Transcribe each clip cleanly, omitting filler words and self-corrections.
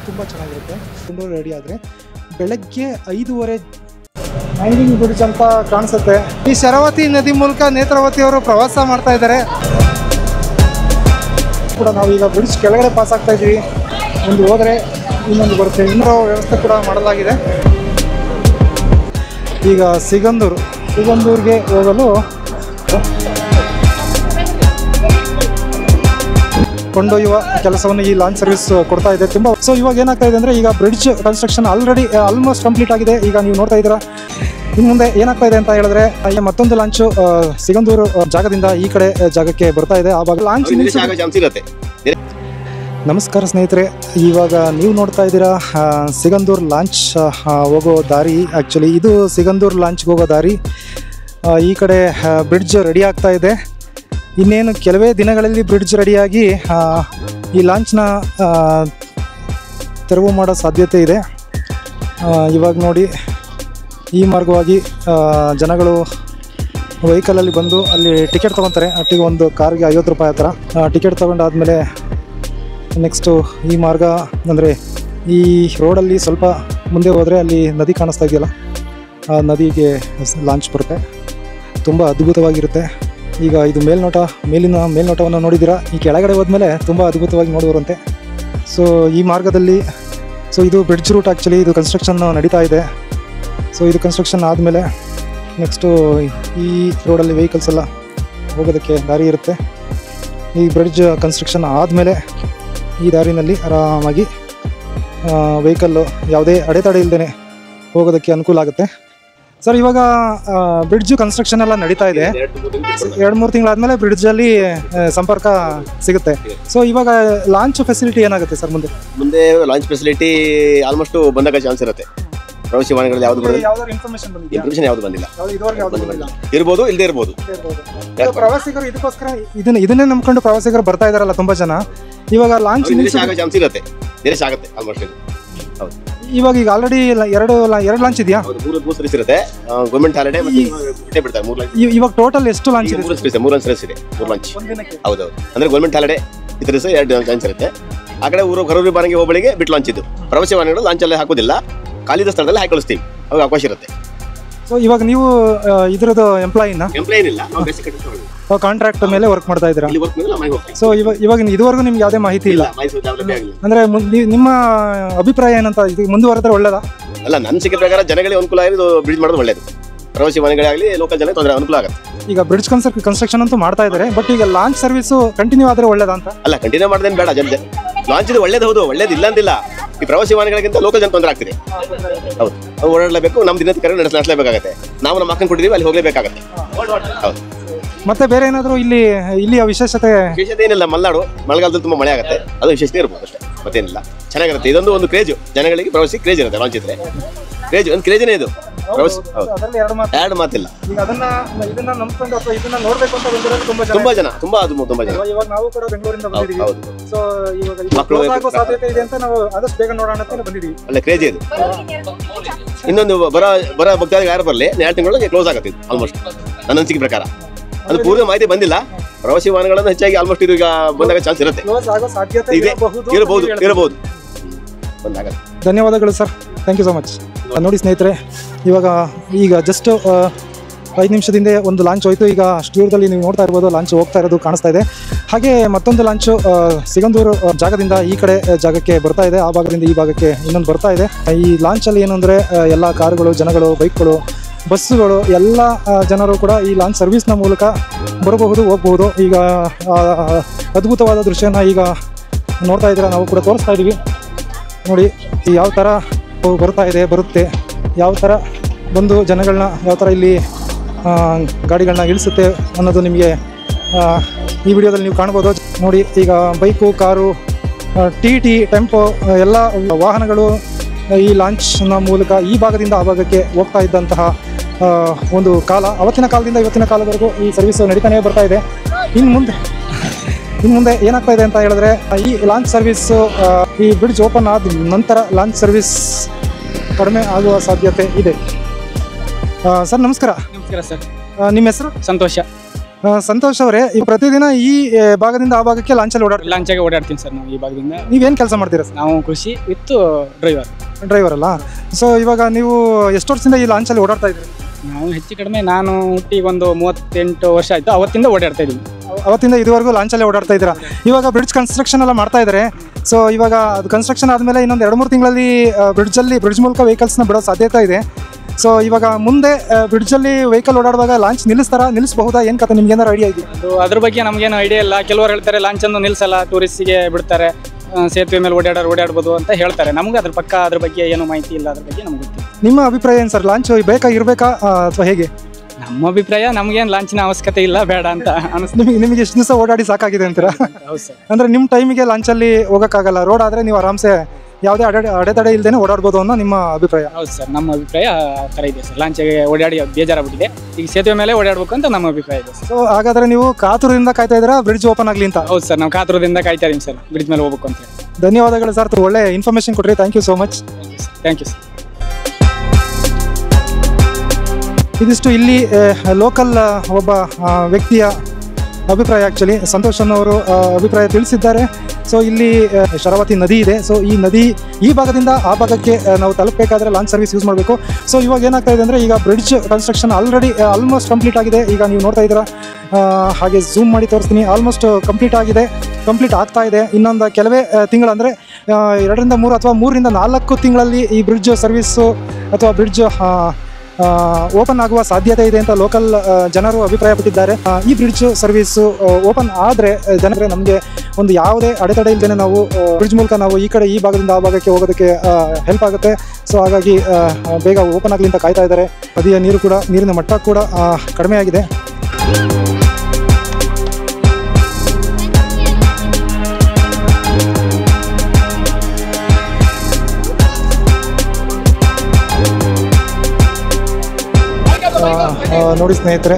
ತುಂಬ ಚೆನ್ನಾಗಿರುತ್ತೆ. ತುಂಬ ರೆಡಿ ಆದರೆ ಬೆಳಗ್ಗೆ 5:30 ಹ್ಯಾಂಗಿಂಗ್ ಬ್ರಿಡ್ಜ್ ಅಂತ ಕಾಣಿಸುತ್ತೆ. ಈ ಶರಾವತಿ ನದಿ ಮೂಲಕ ನೇತ್ರಾವತಿ ಅವರು ಪ್ರವಾಸ ಮಾಡ್ತಾ ಇದ್ದಾರೆ ಕೂಡ. ನಾವೀಗ ಬ್ರಿಡ್ಜ್ ಕೆಳಗಡೆ ಪಾಸ್ ಆಗ್ತಾ ಇದ್ದೀವಿ. ಒಂದು ಹೋದರೆ ಇನ್ನೊಂದು ಬರುತ್ತೆ. ಇನ್ನೂ ವ್ಯವಸ್ಥೆ ಕೂಡ ಮಾಡಲಾಗಿದೆ. ಈಗ ಸಿಗಂದೂರಿಗೆ ಹೋಗಲು ಕೊಂಡೊಯ್ಯುವ ಕೆಲಸವನ್ನು ಈ ಲಾಂಚ್ ಸರ್ವಿಸ್ ಕೊಡ್ತಾ ಇದೆ ತುಂಬ. ಸೊ ಇವಾಗ ಏನಾಗ್ತಾ ಇದೆ ಅಂದರೆ ಈಗ ಬ್ರಿಡ್ಜ್ ಕನ್ಸ್ಟ್ರಕ್ಷನ್ ಆಲ್ಮೋಸ್ಟ್ ಕಂಪ್ಲೀಟ್ ಆಗಿದೆ. ಈಗ ನೀವು ನೋಡ್ತಾ ಇದ್ದೀರಾ. ಇನ್ನು ಮುಂದೆ ಏನಾಗ್ತಾ ಇದೆ ಅಂತ ಹೇಳಿದ್ರೆ ಮತ್ತೊಂದು ಲಾಂಚು ಸಿಗಂದೂರು ಜಾಗದಿಂದ ಈ ಕಡೆ ಜಾಗಕ್ಕೆ ಬರ್ತಾ ಇದೆ. ಆವಾಗ ಲಾಂಚ್ ಇರುತ್ತೆ. ನಮಸ್ಕಾರ ಸ್ನೇಹಿತರೆ, ಇವಾಗ ನೀವು ನೋಡ್ತಾ ಇದ್ದೀರಾ ಸಿಗಂದೂರು ಲಾಂಚ್ ಹೋಗೋ ದಾರಿ. ಆ್ಯಕ್ಚುಲಿ ಇದು ಸಿಗಂದೂರು ಲಾಂಚ್ಗೆ ಹೋಗೋ ದಾರಿ. ಈ ಕಡೆ ಬ್ರಿಡ್ಜ್ ರೆಡಿ ಆಗ್ತಾ ಇದೆ. ಇನ್ನೇನು ಕೆಲವೇ ದಿನಗಳಲ್ಲಿ ಬ್ರಿಡ್ಜ್ ರೆಡಿಯಾಗಿ ಈ ಲಾಂಚ್ನ ತೆರವು ಮಾಡೋ ಸಾಧ್ಯತೆ ಇದೆ. ಇವಾಗ ನೋಡಿ, ಈ ಮಾರ್ಗವಾಗಿ ಜನಗಳು ವೆಹಿಕಲಲ್ಲಿ ಬಂದು ಅಲ್ಲಿ ಟಿಕೆಟ್ ತೊಗೊತಾರೆ. ಒಟ್ಟಿಗೆ ಒಂದು ಕಾರ್ಗೆ 50 ರೂಪಾಯಿ ಹತ್ರ ಟಿಕೆಟ್ ತೊಗೊಂಡಾದಮೇಲೆ ನೆಕ್ಸ್ಟು ಈ ಮಾರ್ಗ ಅಂದರೆ ಈ ರೋಡಲ್ಲಿ ಸ್ವಲ್ಪ ಮುಂದೆ ಹೋದರೆ ಅಲ್ಲಿ ನದಿ ಕಾಣಿಸ್ತಾ ಇದೆಯಲ್ಲ, ಆ ನದಿಗೆ ಲಾಂಚ್ ಬರುತ್ತೆ. ತುಂಬ ಅದ್ಭುತವಾಗಿರುತ್ತೆ. ಈಗ ಇದು ಮೇಲಿನ ಮೇಲ್ನೋಟವನ್ನು ನೋಡಿದ್ದೀರಾ. ಈ ಕೆಳಗಡೆ ಹೋದ್ಮೇಲೆ ತುಂಬ ಅದ್ಭುತವಾಗಿ ನೋಡುವರಂತೆ. ಸೊ ಈ ಮಾರ್ಗದಲ್ಲಿ ಇದು ಬ್ರಿಡ್ಜ್ ರೂಟ್. ಆ್ಯಕ್ಚುಲಿ ಇದು ಕನ್ಸ್ಟ್ರಕ್ಷನ್ ನಡೀತಾ ಇದೆ. ಸೊ ಇದು ಕನ್ಸ್ಟ್ರಕ್ಷನ್ ಆದಮೇಲೆ ನೆಕ್ಸ್ಟು ಈ ರೋಡಲ್ಲಿ ವೆಹಿಕಲ್ಸ್ ಎಲ್ಲ ಹೋಗೋದಕ್ಕೆ ದಾರಿ ಇರುತ್ತೆ. ಈ ಬ್ರಿಡ್ಜ್ ಕನ್ಸ್ಟ್ರಕ್ಷನ್ ಆದಮೇಲೆ ಈ ದಾರಿನಲ್ಲಿ ಆರಾಮಾಗಿ ವೆಹಿಕಲ್ಲು ಯಾವುದೇ ಅಡೆತಡೆ ಇಲ್ಲದೇ ಹೋಗೋದಕ್ಕೆ ಅನುಕೂಲ ಆಗುತ್ತೆ. ಸರ್, ಇವಾಗ ಬ್ರಿಡ್ಜ್ ಕನ್ಸ್ಟ್ರಕ್ಷನ್ ಎಲ್ಲ ನಡೀತಾ ಇದೆ. 2-3 ತಿಂಗಳಾದಮೇಲೆ ಬ್ರಿಡ್ಜಲ್ಲಿ ಸಂಪರ್ಕ ಸಿಗುತ್ತೆ. ಸೊ ಇವಾಗ ಲಾಂಚ್ ಫೆಸಿಲಿಟಿ ಏನಾಗುತ್ತೆ ಸರ್ ಮುಂದೆ ಲಾಂಚ್ ಫೆಸಿಲಿಟಿ ಆಲ್ಮೋಸ್ಟ್ ಬಂದಾಗ ಚಾನ್ಸ್ ಇರುತ್ತೆ. ಪ್ರವಾಸಿ ವಾಹನಗಳು ಇನ್ಫಾರ್ಮೇಷನ್ ಯಾವುದು ಬಂದಿಲ್ಲ. ಇರ್ಬೋದು, ಇಲ್ಲದೆ ಇರ್ಬೋದು. ಪ್ರವಾಸಿಗರು ಇದಕ್ಕೋಸ್ಕರ ಇದನ್ನೇ ನಂಬ್ಕೊಂಡು ಪ್ರವಾಸಿಗರು ಬರ್ತಾ ಇದಾರಲ್ಲ ತುಂಬಾ ಜನ. ಇವಾಗ ಲಾಂಚ್ ಚಾನ್ಸ್ ಇರುತ್ತೆ. ನಿರೀಕ್ಷೆ ಆಗುತ್ತೆ ಆಲ್ಮೋಸ್ಟ್. ಹೌದು, ಇವಾಗ ಈಗ ಆಲ್ರೆಡಿ ಎರಡು ಲಾಂಚ್ ಇದೆಯಾ? ಮೂರು ಸರ್ವಿಸ್ ಇರುತ್ತೆ. ಗವರ್ನಮೆಂಟ್ ಹಾಲಿಡೇ ಮತ್ತೆ ಬಿಡ್ತಾರೆ 3 ಲಾಂಚ್. ಇವಾಗ ಟೋಟಲ್ ಎಷ್ಟು ಲಾಂಚ್ ಇದೆ? 3 ಸರ್ವಿಸ್ ಇದೆ. 3 ಲಾಂಚ್. ಹೌದೌದು. ಅಂದ್ರೆ ಗವರ್ನಮೆಂಟ್ ಹಾಲಿಡೇ ಇದ್ರೆ 2 ಲಾಂಚ್ ಇರುತ್ತೆ. ಆ ಕಡೆ ಕರೂರು ಬಾರಂಗಿ ಹೋಬಳಿಗೆ ಬಿಟ್ಟು ಲಾಂಚ್ ಇದ್ದು. ಪ್ರವಾಸಿ ವಾಹನಗಳು ಲಾಂಚ್ ಅಲ್ಲೇ ಹಾಕೋದಿಲ್ಲ, ಖಾಲಿದ ಸ್ಥಳದಲ್ಲಿ ಹಾಕಿ ಕಳಿಸ್ತೀವಿ. ಅವಾಗ ಅವಕಾಶ ಇರುತ್ತೆ. ಸೊ ಇವಾಗ ನೀವು ಇದ್ರದ್ದು ಎಂಪ್ಲಾಯಿ ಇಲ್ಲ, ಕಾಂಟ್ರಾಕ್ಟ್ ಮೇಲೆ ವರ್ಕ್ ಮಾಡ್ತಾ ಇದ್ದೀರಾ? ಸೊ ಇವಾಗ ಇದುವರೆಗೂ ನಿಮ್ಗೆ ಯಾವುದೇ ಮಾಹಿತಿ ಇಲ್ಲ ಅಂದ್ರೆ ನಿಮ್ಮ ಅಭಿಪ್ರಾಯ ಏನಂತ? ಇದು ಮುಂದುವರೆದ್ರೆ ಒಳ್ಳೇದಾ? ಅಲ್ಲ, ನನ್ನ ಸಿಕ್ಕ ಪ್ರಕಾರ ಜನಗಳಿಗೆ ಅನುಕೂಲ ಆಗಿ ಬ್ರಿಡ್ಜ್ ಮಾಡೋದು ಒಳ್ಳೇದು. ಪ್ರವಾಸಿ ವಾಹನಗಳಾಗಲಿ ಲೋಕಲ್ ಜನಕ್ಕೆ ತೊಂದರೆ ಅನುಕೂಲ ಆಗುತ್ತೆ. ಈಗ ಬ್ರಿಡ್ಜ್ ಕನ್ಸ್ಟ್ರಕ್ಷನ್ ಅಂತೂ ಮಾಡ್ತಾ ಇದ್ದಾರೆ, ಬಟ್ ಈಗ ಲಾಂಚ್ ಸರ್ವಿಸ್ ಕಂಟಿನ್ಯೂ ಆದ್ರೆ ಒಳ್ಳೇದಾ ಅಂತ? ಅಲ್ಲ, ಕಂಟಿನ್ಯೂ ಮಾಡೋದೇನು ಬೇಡ. ಲಾಂಚ್ ಇದು ಒಳ್ಳೇದು, ಹೌದು, ಒಳ್ಳೇದಿಲ್ಲ ಅಂತಿಲ್ಲ. ಈ ಪ್ರವಾಸಿ ವಾಹನಗಳಿಗಿಂತ ಲೋಕಲ್ ಜನ ತೊಂದರೆ ಆಗ್ತಿದೆ. ಹೌದು, ಓಡಾಡಲೇಬೇಕು. ನಮ್ಮ ದಿನದ ಕರೆ ನಡೆಸಲೇಬೇಕಾಗುತ್ತೆ. ನಾವು ನಮ್ಮ ಮಕ್ಕಳು ಕೊಟ್ಟಿದ್ದೀವಿ, ಅಲ್ಲಿ ಹೋಗಲೇಬೇಕಾಗುತ್ತೆ. ಹೌದು. ಮತ್ತೆ ಬೇರೆ ಏನಾದರೂ ಇಲ್ಲಿಯ ವಿಶೇಷತೆ ಏನಿಲ್ಲ. ಮಳೆಗಾಲದಲ್ಲಿ ತುಂಬಾ ಮಳೆ ಆಗುತ್ತೆ, ಅದು ವಿಶೇಷತೆ ಇರ್ಬೋದು ಅಷ್ಟೇ, ಮತ್ತೇನಿಲ್ಲ. ಚೆನ್ನಾಗಿರುತ್ತೆ. ಇದೊಂದು ಕ್ರೇಜ್, ಜನಗಳಿಗೆ ಪ್ರವಾಸಿ ಕ್ರೇಜ್ ಇರುತ್ತೆ. ಲಾಂಚ್ ಇದ್ರೆ ಒಂದು ಕ್ರೇಜೇ ಇದು. ಎರಡು ಮಾತಿಲ್ಲ. ತುಂಬಾ ಜನ ಅಲ್ಲ, ಕ್ರೇಜ್ ಇದು. ಇನ್ನೊಂದು ಬರ ಭಕ್ತಾದಿಗಳು ಯಾರು ಬರಲಿ, 2 ತಿಂಗಳಿಗೆ ಕ್ಲೋಸ್ ಆಗುತ್ತೆ ಇದು ಆಲ್ಮೋಸ್ಟ್, ನನ್ನ ಅನಿಸಿಕೆ ಪ್ರಕಾರ. ಅದು ಪೂರ್ವ ಮಾಹಿತಿ ಬಂದಿಲ್ಲ. ಪ್ರವಾಸಿ ವಾಹನಗಳನ್ನು ಹೆಚ್ಚಾಗಿ ಆಲ್ಮೋಸ್ಟ್ ಇದು ಈಗ ಬಂದಾಗ ಚಾನ್ಸ್ ಇರುತ್ತೆ. ಇರಬಹುದು. ಧನ್ಯವಾದಗಳು sir, thank you so much. ನೋಡಿ ಸ್ನೇಹಿತರೆ, ಈಗ ಜಸ್ಟ್ 5 ನಿಮಿಷದಿಂದ ಒಂದು ಲಾಂಚ್ ಹೋಯಿತು. ಈಗ ಸ್ಟೂಡಿಯೋದಲ್ಲಿ ನೀವು ನೋಡ್ತಾ ಇರ್ಬೋದು, ಲಾಂಚ್ ಹೋಗ್ತಾ ಇರೋದು ಕಾಣಿಸ್ತಾ ಇದೆ. ಹಾಗೆ ಮತ್ತೊಂದು ಲಾಂಚು ಸಿಗಂದೂರು ಜಾಗದಿಂದ ಈ ಕಡೆ ಜಾಗಕ್ಕೆ ಬರ್ತಾ ಇದೆ. ಆ ಭಾಗದಿಂದ ಈ ಭಾಗಕ್ಕೆ ಇನ್ನೊಂದು ಬರ್ತಾ ಇದೆ. ಈ ಲಾಂಚಲ್ಲಿ ಏನು ಅಂದರೆ ಎಲ್ಲ ಕಾರುಗಳು, ಜನಗಳು, ಬೈಕ್ಗಳು, ಬಸ್ಸುಗಳು ಎಲ್ಲ ಜನರು ಕೂಡ ಈ ಲಾಂಚ್ ಸರ್ವಿಸ್ನ ಮೂಲಕ ಬರಬಹುದು, ಹೋಗಬಹುದು. ಈಗ ಅದ್ಭುತವಾದ ದೃಶ್ಯನ ಈಗ ನೋಡ್ತಾ ಇದ್ದೀರಾ, ನಾವು ಕೂಡ ತೋರಿಸ್ತಾ ಇದ್ದೀವಿ. ನೋಡಿ ಯಾವ ಥರ ಬರುತ್ತೆ, ಯಾವ ಥರ ಬಂದು ಜನಗಳನ್ನ ಯಾವ ಥರ ಇಲ್ಲಿ ಗಾಡಿಗಳನ್ನ ಇಳಿಸುತ್ತೆ ಅನ್ನೋದು ನಿಮಗೆ ಈ ವಿಡಿಯೋದಲ್ಲಿ ನೀವು ಕಾಣ್ಬೋದು. ನೋಡಿ, ಈಗ ಬೈಕು, ಕಾರು, ಟಿ ಟೆಂಪೋ ಎಲ್ಲ ವಾಹನಗಳು ಈ ಲಾಂಚ್ನ ಮೂಲಕ ಈ ಭಾಗದಿಂದ ಆ ಭಾಗಕ್ಕೆ ಹೋಗ್ತಾ ಇದ್ದಂತಹ ಒಂದು ಕಾಲ. ಅವತ್ತಿನ ಕಾಲದಿಂದ ಇವತ್ತಿನ ಕಾಲದವರೆಗೂ ಈ ಸರ್ವಿಸ್ ನಡೀತಾನೆ ಬರ್ತಾ ಇದೆ. ಇನ್ನು ಮುಂದೆ ಏನಾಗ್ತಾ ಇದೆ ಅಂತ ಹೇಳಿದ್ರೆ, ಈ ಲಾಂಚ್ ಸರ್ವಿಸ್ಸು ಈ ಬ್ರಿಡ್ಜ್ ಓಪನ್ ಆದ ನಂತರ ಲಾಂಚ್ ಸರ್ವಿಸ್ ಕಡಿಮೆ ಆಗುವ ಸಾಧ್ಯತೆ ಇದೆ. ಸರ್ ನಮಸ್ಕಾರ. ನಮಸ್ಕಾರ ಸರ್. ನಿಮ್ಮ ಹೆಸರು? ಸಂತೋಷ. ಸಂತೋಷ್ ಅವರೇ, ಈ ಪ್ರತಿದಿನ ಈ ಭಾಗದಿಂದ ಆ ಭಾಗಕ್ಕೆ ಲಾಂಚಲ್ಲಿ ಓಡಾಡ್ತೀವಿ. ಲಾಂಚಾಗೆ ಓಡಾಡ್ತೀನಿ ಸರ್ ನಾವು ಈ ಭಾಗದಿಂದ. ನೀವೇನು ಕೆಲಸ ಮಾಡ್ತೀರಾ ಸರ್? ನಾವು ಕೃಷಿ ವಿತ್ ಡ್ರೈವರ್ ಅಲ್ಲ. ಸೊ ಇವಾಗ ನೀವು ಎಷ್ಟು ವರ್ಷದಿಂದ ಈ ಲಾಂಚಲ್ಲಿ ಓಡಾಡ್ತಾ ಇದ್ದೀರಿ? ನಾವು ಹೆಚ್ಚು ಕಡಿಮೆ ನಾನು ಹುಟ್ಟಿ ಒಂದು 38 ವರ್ಷ ಆಯಿತು, ಅವತ್ತಿಂದ ಓಡಾಡ್ತಾ ಇದ್ದೀವಿ. ಅವತ್ತಿಂದ ಇದುವರೆಗೂ ಲಾಂಚಲ್ಲೇ ಓಡಾಡ್ತಾ ಇದ್ದೀರಾ. ಇವಾಗ ಬ್ರಿಡ್ಜ್ ಕನ್ಸ್ಟ್ರಕ್ಷನ್ ಎಲ್ಲ ಮಾಡ್ತಾ ಇದ್ದಾರೆ. ಸೊ ಇವಾಗ ಅದು ಕನ್ಸ್ಟ್ರಕ್ಷನ್ ಆದಮೇಲೆ ಇನ್ನೊಂದು 2-3 ತಿಂಗಳಲ್ಲಿ ಬ್ರಿಡ್ಜ್ ಮೂಲಕ ವೆಹಿಕಲ್ಸ್ನ ಬಿಡೋ ಸಾಧ್ಯತೆ ಇದೆ. ಸೊ ಇವಾಗ ಮುಂದೆ ಬ್ರಿಡ್ಜಲ್ಲಿ ವೆಹಿಕಲ್ ಓಡಾಡುವಾಗ ಲಾಂಚ್ ನಿಲ್ಲಿಸಬಹುದಾ? ಏನು ಕತೆ, ನಿಮ್ಗೆ ಏನಾರು ಐಡಿಯಾ ಇದೆಯಾ? ಅದ್ರ ಬಗ್ಗೆ ನಮಗೇನು ಐಡಿಯಾ ಇಲ್ಲ. ಕೆಲವರು ಹೇಳ್ತಾರೆ ಲಾಂಚನ್ನು ನಿಲ್ಲಿಸಲ್ಲ, ಟೂರಿಸ್ಟಿಗೆ ಬಿಡ್ತಾರೆ, ಸೇತುವೆ ಮೇಲೆ ಓಡಾಡ್ಬೋದು ಅಂತ ಹೇಳ್ತಾರೆ. ನಮ್ಗೆ ಅದ್ರ ಬಗ್ಗೆ ಏನು ಮಾಹಿತಿ ಇಲ್ಲ. ಅದ್ರ ಬಗ್ಗೆ ನಮ್ಗೆ ಗೊತ್ತಿಲ್ಲ. ನಿಮ್ಮ ಅಭಿಪ್ರಾಯ ಏನು ಸರ್? ಲಾಂಚ್ ಇರಬೇಕಾ ಅಥವಾ ಹೇಗೆ? ನಮ್ಮ ಅಭಿಪ್ರಾಯ ನಮಗೇನು ಲಾಂಚಿನ ಅವಶ್ಯಕತೆ ಇಲ್ಲ, ಬೇಡ ಅಂತ ಅನಿಸ್ತು. ನಿಮಗೆ ಎಷ್ಟು ದಿವಸ ಓಡಾಡಿ ಸಾಕಾಗಿದೆ ಅಂತೀರಾ? ಹೌದು ಸರ್. ಅಂದರೆ ನಿಮ್ಮ ಟೈಮಿಗೆ ಲಾಂಚಲ್ಲಿ ಹೋಗೋಕ್ಕಾಗಲ್ಲ. ರೋಡ್ ಆದರೆ ನೀವು ಆರಾಮ್ಸೆ ಯಾವುದೇ ಅಡೆತಡೆ ಇಲ್ಲದೇನೆ ಓಡಾಡ್ಬೋದು ಅನ್ನೋ ನಿಮ್ಮ ಅಭಿಪ್ರಾಯ? ಹೌದು ಸರ್, ನಮ್ಮ ಅಭಿಪ್ರಾಯ ಆ ಥರ ಇದೆ ಸರ್. ಲಾಂಚಿಗೆ ಓಡಾಡಿ ಬೇಜಾರಾಗ್ಬಿಟ್ಟಿದೆ. ಈಗ ಸೇತುವೆ ಮೇಲೆ ಓಡಾಡಬೇಕು ಅಂತ ನಮ್ಮ ಅಭಿಪ್ರಾಯ ಇದೆ ಸರ್. ಸೊ ಹಾಗಾದರೆ ನೀವು ಕಾತುರದಿಂದ ಕಾಯ್ತಾ ಇದ್ದೀರಾ ಬ್ರಿಡ್ಜ್ ಓಪನ್ ಆಗಲಿ ಅಂತ? ಹೌದು ಸರ್, ನಾವು ಕಾತುರದಿಂದ ಕಾಯ್ತಾ ಇದೀವಿ ಸರ್, ಬ್ರಿಡ್ಜ್ ಮೇಲೆ ಹೋಗ್ಬೇಕು ಅಂತ. ಧನ್ಯವಾದಗಳು ಸರ್, ಒಳ್ಳೆ ಇನ್ಫಾರ್ಮೇಶನ್ ಕೊಟ್ರಿ. Thank you so much. Thank you sir. ಇದಿಷ್ಟು ಇಲ್ಲಿ ಲೋಕಲ್ ಒಬ್ಬ ವ್ಯಕ್ತಿಯ ಅಭಿಪ್ರಾಯ. ಆ್ಯಕ್ಚುಲಿ ಸಂತೋಷ್ ಅನ್ನೋರು ಅಭಿಪ್ರಾಯ ತಿಳಿಸಿದ್ದಾರೆ. ಸೊ ಇಲ್ಲಿ ಶರಾವತಿ ನದಿ ಇದೆ. ಸೊ ಈ ನದಿ ಈ ಭಾಗದಿಂದ ಆ ಭಾಗಕ್ಕೆ ನಾವು ತಲುಪಬೇಕಾದ್ರೆ ಲಾಂಚ್ ಸರ್ವಿಸ್ ಯೂಸ್ ಮಾಡಬೇಕು. ಸೊ ಇವಾಗ ಏನಾಗ್ತಾ ಇದೆ ಅಂದರೆ, ಈಗ ಬ್ರಿಡ್ಜ್ ಕನ್ಸ್ಟ್ರಕ್ಷನ್ ಆಲ್ಮೋಸ್ಟ್ ಕಂಪ್ಲೀಟ್ ಆಗಿದೆ. ಈಗ ನೀವು ನೋಡ್ತಾ ಇದ್ದೀರಾ, ಹಾಗೆ ಝೂಮ್ ಮಾಡಿ ತೋರಿಸ್ತೀನಿ. ಆಲ್ಮೋಸ್ಟ್ ಕಂಪ್ಲೀಟ್ ಆಗ್ತಾ ಇದೆ. ಇನ್ನೊಂದು ಕೆಲವೇ ತಿಂಗಳು, ಅಂದರೆ 2ರಿಂದ 3 ಅಥವಾ 3ರಿಂದ 4 ತಿಂಗಳಲ್ಲಿ ಈ ಬ್ರಿಡ್ಜ್ ಸರ್ವಿಸ್ಸು ಅಥವಾ ಬ್ರಿಡ್ಜ್ ಓಪನ್ ಆಗುವ ಸಾಧ್ಯತೆ ಇದೆ ಅಂತ ಲೋಕಲ್ ಜನರು ಅಭಿಪ್ರಾಯಪಟ್ಟಿದ್ದಾರೆ. ಈ ಬ್ರಿಡ್ಜ್ ಸರ್ವಿಸು ಓಪನ್ ಆದರೆ ಜನರಿಗೆ ನಮಗೆ ಒಂದು ಯಾವುದೇ ಅಡೆತಡೆ ಇಲ್ಲದೆ ನಾವು ಬ್ರಿಡ್ಜ್ ಮೂಲಕ ನಾವು ಈ ಭಾಗದಿಂದ ಆ ಭಾಗಕ್ಕೆ ಹೋಗೋದಕ್ಕೆ ಹೆಲ್ಪ್ ಆಗುತ್ತೆ. ಸೊ ಹಾಗಾಗಿ ಬೇಗ ಓಪನ್ ಆಗಲಿ ಅಂತ ಕಾಯ್ತಾ ಇದ್ದಾರೆ. ನದಿಯ ನೀರಿನ ಮಟ್ಟ ಕೂಡ ಕಡಿಮೆ ಆಗಿದೆ. ನೋಡಿ ಸ್ನೇಹಿತರೆ,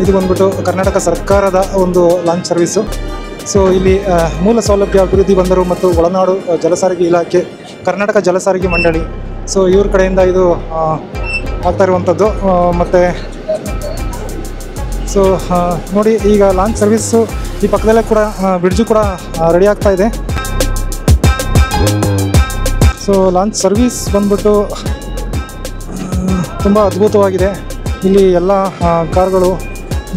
ಇದು ಬಂದ್ಬಿಟ್ಟು ಕರ್ನಾಟಕ ಸರ್ಕಾರದ ಒಂದು ಲಾಂಚ್ ಸರ್ವಿಸು. ಸೊ ಇಲ್ಲಿ ಮೂಲ ಸೌಲಭ್ಯ ಅಭಿವೃದ್ಧಿ ಬಂದರು ಮತ್ತು ಒಳನಾಡು ಜಲಸಾರಿಗೆ ಇಲಾಖೆ, ಕರ್ನಾಟಕ ಜಲಸಾರಿಗೆ ಮಂಡಳಿ, ಸೊ ಇವ್ರ ಕಡೆಯಿಂದ ಇದು ಆಗ್ತಾ ಇರುವಂಥದ್ದು. ಮತ್ತು ಸೊ ನೋಡಿ, ಈಗ ಲಾಂಚ್ ಸರ್ವಿಸ್ಸು ಈ ಪಕ್ಕದಲ್ಲೇ ಕೂಡ ಬ್ರಿಡ್ಜು ಕೂಡ ರೆಡಿ ಆಗ್ತಾ ಇದೆ. ಸೊ ಲಾಂಚ್ ಸರ್ವಿಸ್ ಬಂದ್ಬಿಟ್ಟು ತುಂಬ ಅದ್ಭುತವಾಗಿದೆ. ಇಲ್ಲಿ ಎಲ್ಲ ಕಾರ್ಗಳು,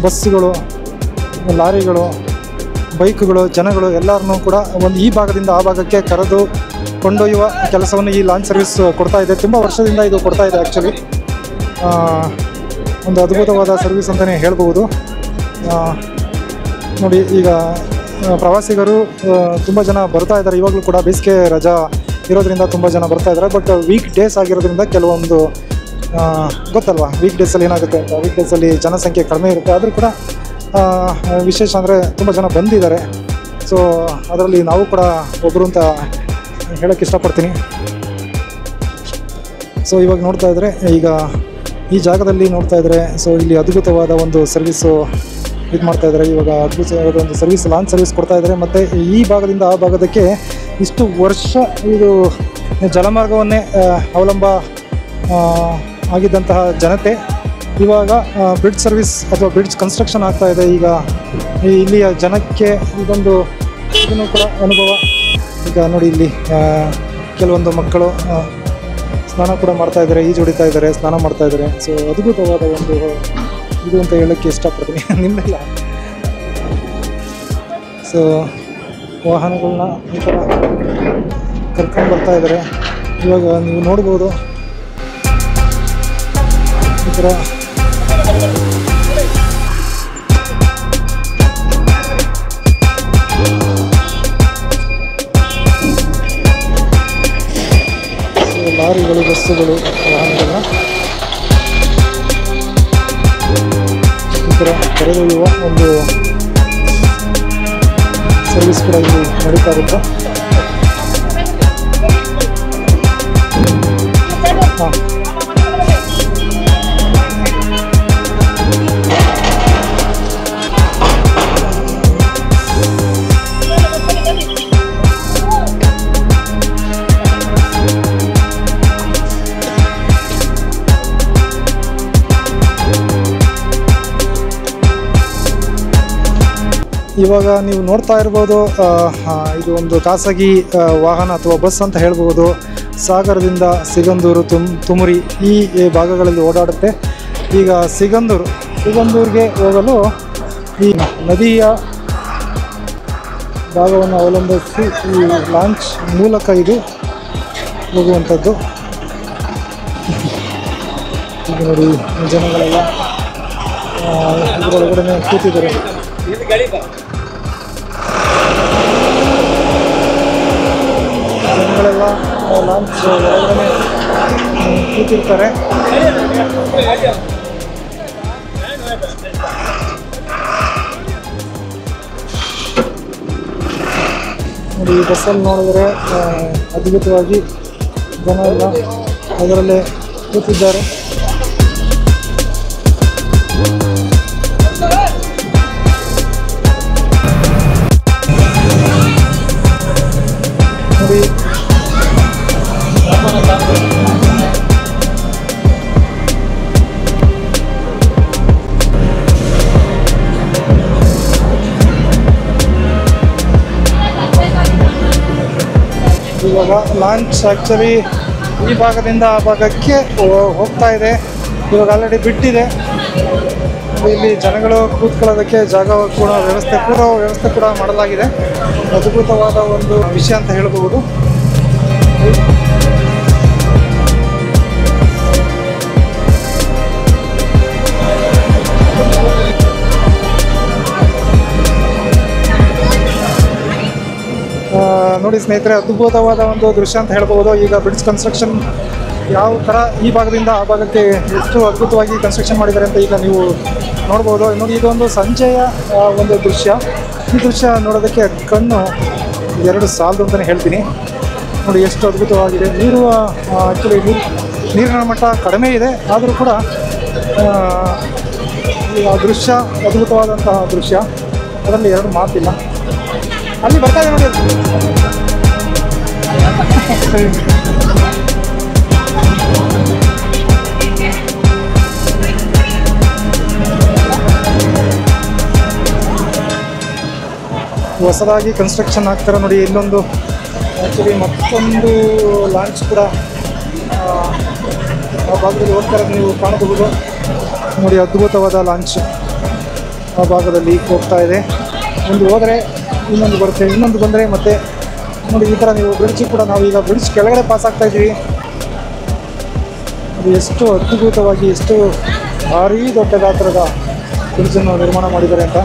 ಬಸ್ಸುಗಳು, ಲಾರಿಗಳು, ಬೈಕ್ಗಳು, ಜನಗಳು ಎಲ್ಲರನ್ನೂ ಕೂಡ ಈ ಭಾಗದಿಂದ ಆ ಭಾಗಕ್ಕೆ ಕರೆದು ಕೊಂಡೊಯ್ಯುವ ಕೆಲಸವನ್ನು ಈ ಲಾಂಚ್ ಸರ್ವಿಸ್ ಕೊಡ್ತಾ ಇದೆ. ತುಂಬ ವರ್ಷದಿಂದ ಇದು ಕೊಡ್ತಾ ಇದೆ. ಆ್ಯಕ್ಚುಲಿ ಒಂದು ಅದ್ಭುತವಾದ ಸರ್ವಿಸ್ ಅಂತಲೇ ಹೇಳ್ಬೋದು. ನೋಡಿ, ಈಗ ಪ್ರವಾಸಿಗರು ತುಂಬ ಜನ ಬರ್ತಾ ಇದ್ದಾರೆ. ಇವಾಗಲೂ ಕೂಡ ಬೇಸಿಗೆ ರಜಾ ಇರೋದ್ರಿಂದ ತುಂಬ ಜನ ಬರ್ತಾ ಇದ್ದಾರೆ. ಬಟ್ ವೀಕ್ ಡೇಸ್ ಆಗಿರೋದ್ರಿಂದ ಕೆಲವೊಂದು ಗೊತ್ತಲ್ವಾ, ವೀಕ್ ಡೇಸಲ್ಲಿ ಏನಾಗುತ್ತೆ ಅಂತ, ವೀಕ್ ಡೇಸಲ್ಲಿ ಜನಸಂಖ್ಯೆ ಕಡಿಮೆ ಇರುತ್ತೆ. ಆದರೂ ಕೂಡ ವಿಶೇಷ ಅಂದರೆ ತುಂಬ ಜನ ಬಂದಿದ್ದಾರೆ. ಸೊ ಅದರಲ್ಲಿ ನಾವು ಕೂಡ ಒಬ್ಬರು ಅಂತ ಹೇಳೋಕ್ಕೆ ಇಷ್ಟಪಡ್ತೀನಿ. ಸೊ ಇವಾಗ ನೋಡ್ತಾ ಇದ್ದರೆ, ಈಗ ಈ ಜಾಗದಲ್ಲಿ ನೋಡ್ತಾ ಇದ್ದರೆ, ಸೊ ಇಲ್ಲಿ ಅದ್ಭುತವಾದ ಒಂದು ಸರ್ವಿಸು ಇದು ಮಾಡ್ತಾ ಇದ್ದಾರೆ. ಇವಾಗ ಅದ್ಭುತವಾದ ಒಂದು ಸರ್ವಿಸ್, ಲಾಂಚ್ ಸರ್ವಿಸ್ ಕೊಡ್ತಾ ಇದ್ದಾರೆ. ಮತ್ತು ಈ ಭಾಗದಿಂದ ಆ ಭಾಗದಕ್ಕೆ ಇಷ್ಟು ವರ್ಷ ಇದು ಜಲಮಾರ್ಗವನ್ನೇ ಅವಲಂಬ ಆಗಿದ್ದಂತಹ ಜನತೆ ಇವಾಗ ಬ್ರಿಡ್ಜ್ ಸರ್ವಿಸ್ ಅಥವಾ ಬ್ರಿಡ್ಜ್ ಕನ್ಸ್ಟ್ರಕ್ಷನ್ ಆಗ್ತಾ ಇದೆ. ಈಗ ಇಲ್ಲಿಯ ಜನಕ್ಕೆ ಇದೊಂದು ಇದನ್ನು ಕೂಡ ಅನುಭವ. ಈಗ ನೋಡಿ, ಇಲ್ಲಿ ಕೆಲವೊಂದು ಮಕ್ಕಳು ಸ್ನಾನ ಕೂಡ ಮಾಡ್ತಾ ಇದ್ದಾರೆ, ಈಜು ಹೊಡಿತಾ ಇದ್ದಾರೆ, ಸ್ನಾನ ಮಾಡ್ತಾ ಇದ್ದಾರೆ. ಸೊ ಅದ್ಭುತವಾದ ಒಂದು ಇದು ಅಂತ ಹೇಳೋಕ್ಕೆ ಇಷ್ಟಪಡ್ತೀನಿ. ನಿಮ್ಮೆಲ್ಲ ಸೊ ವಾಹನಗಳನ್ನ ಈ ಥರ ಕರ್ಕೊಂಡು ಬರ್ತಾ ಇದ್ದಾರೆ. ಇವಾಗ ನೀವು ನೋಡ್ಬೋದು, ಈ ಥರ ಲಾರಿಗಳು, ಬಸ್ಸುಗಳು, ವಾಹನಗಳನ್ನ ಈ ಥರ ಕರೆದೊಯ್ಯುವ ಒಂದು ಸರ್ವಿಸ್ ಕೂಡ ಇಲ್ಲಿ ನಡೀತಾ ಇರುತ್ತೆ. ಹಾಂ, ಇವಾಗ ನೀವು ನೋಡ್ತಾ ಇರ್ಬೋದು, ಇದು ಒಂದು ಖಾಸಗಿ ವಾಹನ ಅಥವಾ ಬಸ್ ಅಂತ ಹೇಳ್ಬೋದು. ಸಾಗರದಿಂದ ಸಿಗಂದೂರು, ತುಮರಿ ಈ ಭಾಗಗಳಲ್ಲಿ ಓಡಾಡುತ್ತೆ. ಈಗ ಸಿಗಂದೂರಿಗೆ ಹೋಗಲು ಈ ನದಿಯ ಭಾಗವನ್ನು ಅವಲಂಬಿಸಿ ಈ ಲಾಂಚ್ ಮೂಲಕ ಇದು ಹೋಗುವಂಥದ್ದು. ಈಗ ನೋಡಿ ಜನಗಳೆಲ್ಲ ಇದರೊಳಗಡೆ ಕೂತಿದ್ದಾರೆ. ಜನಗಳೆಲ್ಲ ಲಾಂಚ್ ಒಳಗಡೆ ಕೂತಿರ್ತಾರೆ. ನೋಡಿ ಈ ಬಸ್ಸಲ್ಲಿ ನೋಡಿದರೆ ಅದ್ಭುತವಾಗಿ ಜನ ಎಲ್ಲ ಅದರಲ್ಲೇ ಕೂತಿದ್ದಾರೆ. ನೋಡಿ ಇವಾಗ ಲಾಂಚ್ ಆ್ಯಕ್ಚುಲಿ ಈ ಭಾಗದಿಂದ ಆ ಭಾಗಕ್ಕೆ ಹೋಗ್ತಾ ಇದೆ. ಇವಾಗ ಆಲ್ರೆಡಿ ಬಿಟ್ಟಿದೆ. ಇಲ್ಲಿ ಜನಗಳು ಕೂತ್ಕೊಳ್ಳೋದಕ್ಕೆ ಜಾಗ ಕೂಡ ವ್ಯವಸ್ಥೆ ಕೂಡ ಮಾಡಲಾಗಿದೆ. ಅದ್ಭುತವಾದ ಒಂದು ವಿಷಯ ಅಂತ ಹೇಳಬಹುದು. ನೋಡಿ ಸ್ನೇಹಿತರೆ, ಅದ್ಭುತವಾದ ಒಂದು ದೃಶ್ಯ ಅಂತ ಹೇಳ್ಬೋದು. ಈಗ ಬ್ರಿಡ್ಜ್ ಕನ್ಸ್ಟ್ರಕ್ಷನ್ ಯಾವ ಥರ ಈ ಭಾಗದಿಂದ ಆ ಭಾಗಕ್ಕೆ ಎಷ್ಟು ಅದ್ಭುತವಾಗಿ ಕನ್ಸ್ಟ್ರಕ್ಷನ್ ಮಾಡಿದ್ದಾರೆ ಅಂತ ಈಗ ನೀವು ನೋಡ್ಬೋದು. ನೋಡಿ ಇದೊಂದು ಸಂಜೆಯ ಒಂದು ದೃಶ್ಯ. ಈ ದೃಶ್ಯ ನೋಡೋದಕ್ಕೆ ಕಣ್ಣು ಎರಡು ಸಾಲದು ಅಂತಲೇ ಹೇಳ್ತೀನಿ. ನೋಡಿ ಎಷ್ಟು ಅದ್ಭುತವಾಗಿದೆ. ನೀರು ಆ್ಯಕ್ಚುಲಿ ನೀರಿನ ಮಟ್ಟ ಕಡಿಮೆ ಇದೆ, ಆದರೂ ಕೂಡ ಆ ದೃಶ್ಯ ಅದ್ಭುತವಾದಂತಹ ದೃಶ್ಯ. ಅದರಲ್ಲಿ ಎರಡು ಮಾತಿಲ್ಲ. ಅಲ್ಲಿ ಬರ್ತಾ ಇದೆ ನೋಡಿ. ಹೊಸದಾಗಿ ಕನ್ಸ್ಟ್ರಕ್ಷನ್ ಆಗ್ತಾರೆ ನೋಡಿ. ಇನ್ನೊಂದು ಆ್ಯಕ್ಚುಲಿ ಮತ್ತೊಂದು ಲಾಂಚ್ ಕೂಡ ಆ ಭಾಗದಲ್ಲಿ ಹೋಗ್ತಾರೆ, ನೀವು ಕಾಣಬಹುದು. ನೋಡಿ ಅದ್ಭುತವಾದ ಲಾಂಚ್ ಆ ಭಾಗದಲ್ಲಿ ಹೋಗ್ತಾ ಇದೆ. ಒಂದು ಹೋದರೆ ಇನ್ನೊಂದು ಬರುತ್ತೆ, ಇನ್ನೊಂದು ಬಂದರೆ ಮತ್ತೆ ನೋಡಿ ಈ ಥರ ನೀವು ಬ್ರಿಡ್ಜ್ ಕೂಡ ನಾವೀಗ ಬ್ರಿಡ್ಜ್ ಕೆಳಗಡೆ ಪಾಸ್ ಆಗ್ತಾ ಇದ್ದೀವಿ. ಅದು ಎಷ್ಟು ಅದ್ಭುತವಾಗಿ ಎಷ್ಟು ಭಾರೀ ದೊಡ್ಡ ಗಾತ್ರದ ಬ್ರಿಡ್ಜನ್ನು ನಿರ್ಮಾಣ ಮಾಡಿದ್ದಾರೆ ಅಂತ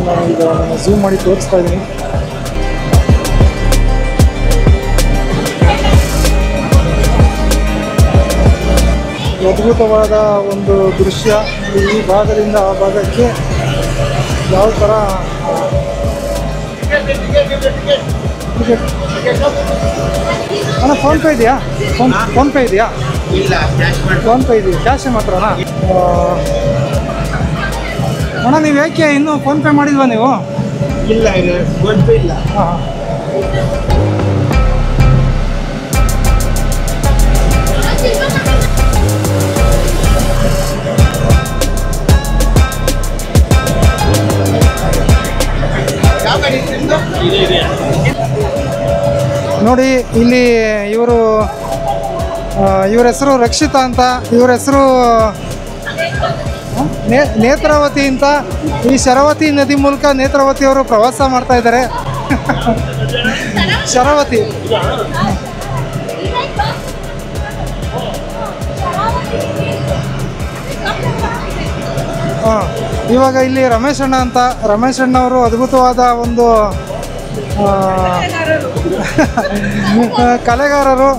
ನಾನು ಈಗ ಝೂಮ್ ಮಾಡಿ ತೋರಿಸ್ತಾ ಇದ್ದೀನಿ. ಅದ್ಭುತವಾದ ಒಂದು ದೃಶ್ಯ. ಈ ಭಾಗದಿಂದ ಆ ಭಾಗಕ್ಕೆ ಯಾವ ಥರ ಅಣ್ಣ ಫೋನ್ಪೇ ಇದೆಯಾ? ಫೋನ್ಪೇ ಇದೆಯಾ? ಫೋನ್ಪೇ ಇದೆಯಾ? ಕ್ಯಾಶ್ ಮಾತ್ರನಾ? ಅಣ್ಣ ನೀವು ಯಾಕೆ ಇನ್ನೂ ಫೋನ್ಪೇ ಮಾಡಿಲ್ವಾ ನೀವು? ಇಲ್ಲ, ಫೋನ್ಪೇ ಇಲ್ಲ. ಹಾಂ, ನೋಡಿ ಇಲ್ಲಿ ಇವ್ರ ಹೆಸರು ರಕ್ಷಿತಾ ಅಂತ. ಇವ್ರ ಹೆಸರು ನೇತ್ರಾವತಿ ಅಂತ. ಈ ಶರಾವತಿ ನದಿ ಮೂಲಕ ನೇತ್ರಾವತಿಯವರು ಪ್ರವಾಸ ಮಾಡ್ತಾ ಇದ್ದಾರೆ. ಶರಾವತಿ ಹಾಂ. ಇವಾಗ ಇಲ್ಲಿ ರಮೇಶ್ ಅಣ್ಣ ಅಂತ. ರಮೇಶ್ ಅಣ್ಣವರು ಅದ್ಭುತವಾದ ಒಂದು ಕಲೆಗಾರರು.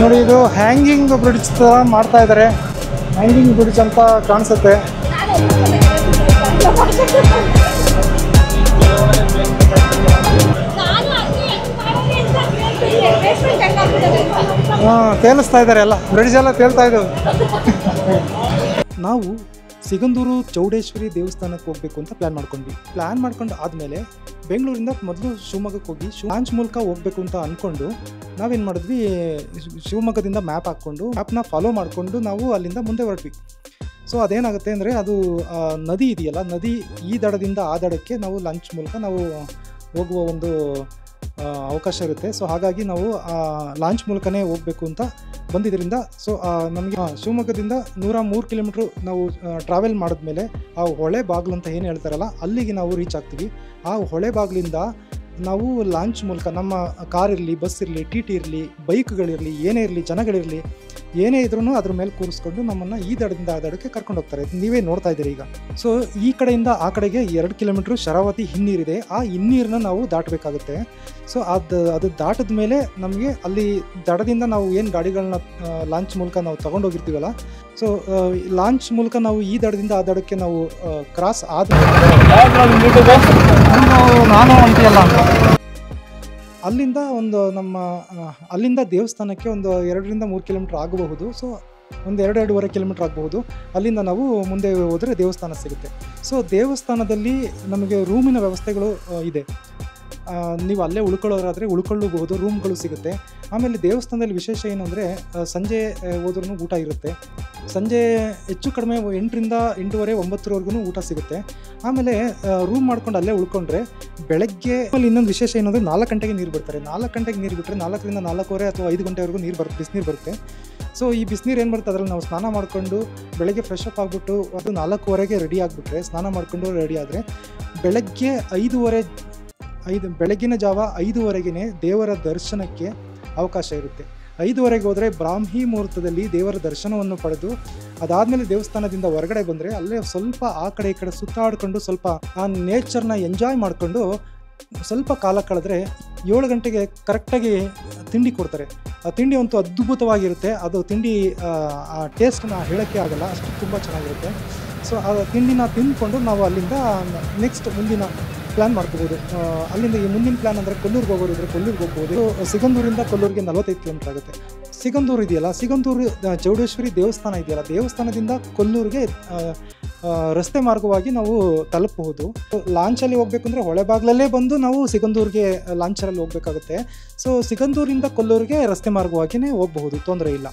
ನೋಡಿ ಇದು ಹ್ಯಾಂಗಿಂಗ್ ಬ್ರಿಡ್ಜ್ ಥರ ಮಾಡ್ತಾ ಇದ್ದಾರೆ. ಹ್ಯಾಂಗಿಂಗ್ ಬ್ರಿಡ್ಜ್ ಅಂತ ಕಾಣಿಸುತ್ತೆ. ಹಾಂ, ತೇಲಿಸ್ತಾ ಇದ್ದಾರೆ ಎಲ್ಲ. ಬ್ರಿಡ್ಜ್ ಎಲ್ಲ ತೇಲ್ತಾ ಇದ್ದವು. ನಾವು ಸಿಗಂದೂರು ಚೌಡೇಶ್ವರಿ ದೇವಸ್ಥಾನಕ್ಕೆ ಹೋಗಬೇಕು ಅಂತ ಪ್ಲ್ಯಾನ್ ಮಾಡ್ಕೊಂಡು ಆದಮೇಲೆ ಬೆಂಗಳೂರಿಂದ ಮೊದಲು ಶಿವಮೊಗ್ಗಕ್ಕೆ ಹೋಗಿ ಲಾಂಚ್ ಮೂಲಕ ಹೋಗಬೇಕು ಅಂತ ಅಂದ್ಕೊಂಡು ನಾವೇನು ಮಾಡಿದ್ವಿ, ಶಿವಮೊಗ್ಗದಿಂದ ಮ್ಯಾಪ್ ಹಾಕ್ಕೊಂಡು ಮ್ಯಾಪ್ನ ಫಾಲೋ ಮಾಡಿಕೊಂಡು ನಾವು ಅಲ್ಲಿಂದ ಮುಂದೆ ಹೊರಟ್ವಿ. ಸೊ ಅದೇನಾಗುತ್ತೆ ಅಂದರೆ ಅದು ನದಿ ಇದೆಯಲ್ಲ, ನದಿ ಈ ದಡದಿಂದ ಆ ದಡಕ್ಕೆ ನಾವು ಲಾಂಚ್ ಮೂಲಕ ನಾವು ಹೋಗುವ ಒಂದು ಅವಕಾಶ ಇರುತ್ತೆ. ಸೊ ಹಾಗಾಗಿ ನಾವು ಲಾಂಚ್ ಮೂಲಕನೇ ಹೋಗಬೇಕು ಅಂತ ಬಂದಿದ್ದರಿಂದ ಸೊ ನಮಗೆ ಶಿವಮೊಗ್ಗದಿಂದ 103 ಕಿಲೋಮೀಟ್ರ್ ನಾವು ಟ್ರಾವೆಲ್ ಮಾಡಿದ್ಮೇಲೆ ಆ ಹೊಳೆ ಬಾಗಿಲು ಅಂತ ಏನು ಹೇಳ್ತಾರಲ್ಲ ಅಲ್ಲಿಗೆ ನಾವು ರೀಚ್ ಆಗ್ತೀವಿ. ಆ ಹೊಳೆ ಬಾಗಿಲಿಂದ ನಾವು ಲಾಂಚ್ ಮೂಲಕ ನಮ್ಮ ಕಾರ್ ಇರಲಿ, ಬಸ್ ಇರಲಿ, ಟಿ ಟಿ ಇರಲಿ, ಬೈಕ್ಗಳಿರಲಿ, ಏನೇ ಇರಲಿ, ಜನಗಳಿರಲಿ, ಏನೇ ಇದ್ರೂ ಅದ್ರ ಮೇಲೆ ಕೂರಿಸ್ಕೊಂಡು ನಮ್ಮನ್ನು ಈ ದಡದಿಂದ ಆ ದಡಕ್ಕೆ ಕರ್ಕೊಂಡು ಹೋಗ್ತಾರೆ. ನೀವೇ ನೋಡ್ತಾ ಇದ್ದೀರಿ ಈಗ. ಸೊ ಈ ಕಡೆಯಿಂದ ಆ ಕಡೆಗೆ 2 ಕಿಲೋಮೀಟ್ರ್ ಶರಾವತಿ ಹಿನ್ನೀರಿದೆ. ಆ ಹಿನ್ನೀರನ್ನ ನಾವು ದಾಟಬೇಕಾಗುತ್ತೆ. ಸೊ ಅದು ದಾಟಿದ ಮೇಲೆ ನಮಗೆ ಅಲ್ಲಿ ದಡದಿಂದ ನಾವು ಏನು ಗಾಡಿಗಳನ್ನ ಲಾಂಚ್ ಮೂಲಕ ನಾವು ತೊಗೊಂಡೋಗಿರ್ತೀವಲ್ಲ, ಸೊ ಲಾಂಚ್ ಮೂಲಕ ನಾವು ಈ ದಡದಿಂದ ಆ ದಡಕ್ಕೆ ನಾವು ಕ್ರಾಸ್ ಅಲ್ಲಿಂದ ದೇವಸ್ಥಾನಕ್ಕೆ ಒಂದು 2-3 ಕಿಲೋಮೀಟ್ರ್ ಆಗಬಹುದು. ಸೊ ಒಂದು 2-2.5 ಕಿಲೋಮೀಟ್ರ್ ಆಗಬಹುದು. ಅಲ್ಲಿಂದ ನಾವು ಮುಂದೆ ಹೋದರೆ ದೇವಸ್ಥಾನ ಸಿಗುತ್ತೆ. ಸೊ ದೇವಸ್ಥಾನದಲ್ಲಿ ನಮಗೆ ರೂಮಿನ ವ್ಯವಸ್ಥೆಗಳು ಇದೆ. ನೀವು ಅಲ್ಲೇ ಉಳ್ಕೊಳ್ಳೋರಾದರೆ ಉಳ್ಕೊಳ್ಳಬಹುದು, ರೂಮ್ಗಳು ಸಿಗುತ್ತೆ. ಆಮೇಲೆ ದೇವಸ್ಥಾನದಲ್ಲಿ ವಿಶೇಷ ಏನು ಅಂದರೆ ಸಂಜೆ ಹೋದ್ರೂ ಊಟ ಇರುತ್ತೆ. ಸಂಜೆ ಹೆಚ್ಚು ಕಡಿಮೆ 8ರಿಂದ 8:30, 9ವರೆಗೂ ಊಟ ಸಿಗುತ್ತೆ. ಆಮೇಲೆ ರೂಮ್ ಮಾಡ್ಕೊಂಡು ಅಲ್ಲೇ ಉಳ್ಕೊಂಡ್ರೆ ಬೆಳಗ್ಗೆ ಇನ್ನೊಂದು ವಿಶೇಷ ಏನಂದರೆ 4 ಗಂಟೆಗೆ ನೀರು ಬಿಡ್ತಾರೆ. 4 ಗಂಟೆಗೆ ನೀರು ಬಿಟ್ಟರೆ 4ರಿಂದ 4:15 ಅಥವಾ 5 ಗಂಟೆವರೆಗೂ ಬಿಸಿನೀರು ಬರುತ್ತೆ. ಸೊ ಈ ಬಿಸಿನೀರು ಏನು ಬರುತ್ತೆ ಅದರಲ್ಲಿ ನಾವು ಸ್ನಾನ ಮಾಡಿಕೊಂಡು ಬೆಳಗ್ಗೆ ಫ್ರೆಶ್ ಅಪ್ ಆಗಿಬಿಟ್ಟು ಅದು 4:15ಗೆ ರೆಡಿ ಆಗಿಬಿಟ್ರೆ, ಸ್ನಾನ ಮಾಡಿಕೊಂಡು ರೆಡಿ ಆದರೆ ಬೆಳಗ್ಗೆ ಬೆಳಗಿನ ಜಾವ 5:15ಗೆ ದೇವರ ದರ್ಶನಕ್ಕೆ ಅವಕಾಶ ಇರುತ್ತೆ. 5:15ಗೆ ಹೋದರೆ ಬ್ರಾಹ್ಮಿ ಮುಹೂರ್ತದಲ್ಲಿ ದೇವರ ದರ್ಶನವನ್ನು ಪಡೆದು ಅದಾದಮೇಲೆ ದೇವಸ್ಥಾನದಿಂದ ಹೊರಗಡೆ ಬಂದರೆ ಅಲ್ಲೇ ಸ್ವಲ್ಪ ಆ ಕಡೆ ಈ ಕಡೆ ಸುತ್ತಾಡಿಕೊಂಡು ಸ್ವಲ್ಪ ಆ ನೇಚರ್ನ ಎಂಜಾಯ್ ಮಾಡಿಕೊಂಡು ಸ್ವಲ್ಪ ಕಾಲ ಕಳೆದ್ರೆ 7 ಗಂಟೆಗೆ ಕರೆಕ್ಟಾಗಿ ತಿಂಡಿ ಕೊಡ್ತಾರೆ. ಆ ತಿಂಡಿ ಅಂತೂ ಅದ್ಭುತವಾಗಿರುತ್ತೆ. ಅದು ತಿಂಡಿ ಆ ಟೇಸ್ಟನ್ನ ಹೇಳೋಕ್ಕೆ ಆಗಲ್ಲ, ಅಷ್ಟು ತುಂಬ ಚೆನ್ನಾಗಿರುತ್ತೆ. ಸೊ ಆ ತಿಂಡಿನ ತಿಂದ್ಕೊಂಡು ನಾವು ಅಲ್ಲಿಂದ ನೆಕ್ಸ್ಟ್ ಮುಂದಿನ ಪ್ಲ್ಯಾನ್ ಮಾಡ್ಕೋಬೋದು. ಅಲ್ಲಿಂದ ಈ ಮುಂದಿನ ಪ್ಲ್ಯಾನ್ ಅಂದರೆ ಕೊಲ್ಲೂರಿಗೆ ಹೋಗೋರಿದ್ರೆ ಕೊಲ್ಲೂರಿಗೆ ಹೋಗ್ಬೋದು. ಸಿಗಂದೂರಿಂದ ಕೊಲ್ಲೂರಿಗೆ 45 ಕಿಲೋಮೀಟ್ರ್ ಆಗುತ್ತೆ. ಸಿಗಂದೂರು ಇದೆಯಲ್ಲ, ಸಿಗಂದೂರು ಚೌಡೇಶ್ವರಿ ದೇವಸ್ಥಾನ ಇದೆಯಲ್ಲ, ದೇವಸ್ಥಾನದಿಂದ ಕೊಲ್ಲೂರಿಗೆ ರಸ್ತೆ ಮಾರ್ಗವಾಗಿ ನಾವು ತಲುಪಬಹುದು. ಲಾಂಚಲ್ಲಿ ಹೋಗ್ಬೇಕು ಅಂದರೆ ಹೊಳೆ ಬಾಗಿಲಲ್ಲೇ ಬಂದು ನಾವು ಸಿಗಂದೂರಿಗೆ ಲಾಂಚರಲ್ಲಿ ಹೋಗಬೇಕಾಗುತ್ತೆ. ಸೊ ಸಿಗಂದೂರಿಂದ ಕೊಲ್ಲೂರಿಗೆ ರಸ್ತೆ ಮಾರ್ಗವಾಗಿಯೇ ಹೋಗಬಹುದು, ತೊಂದರೆ ಇಲ್ಲ.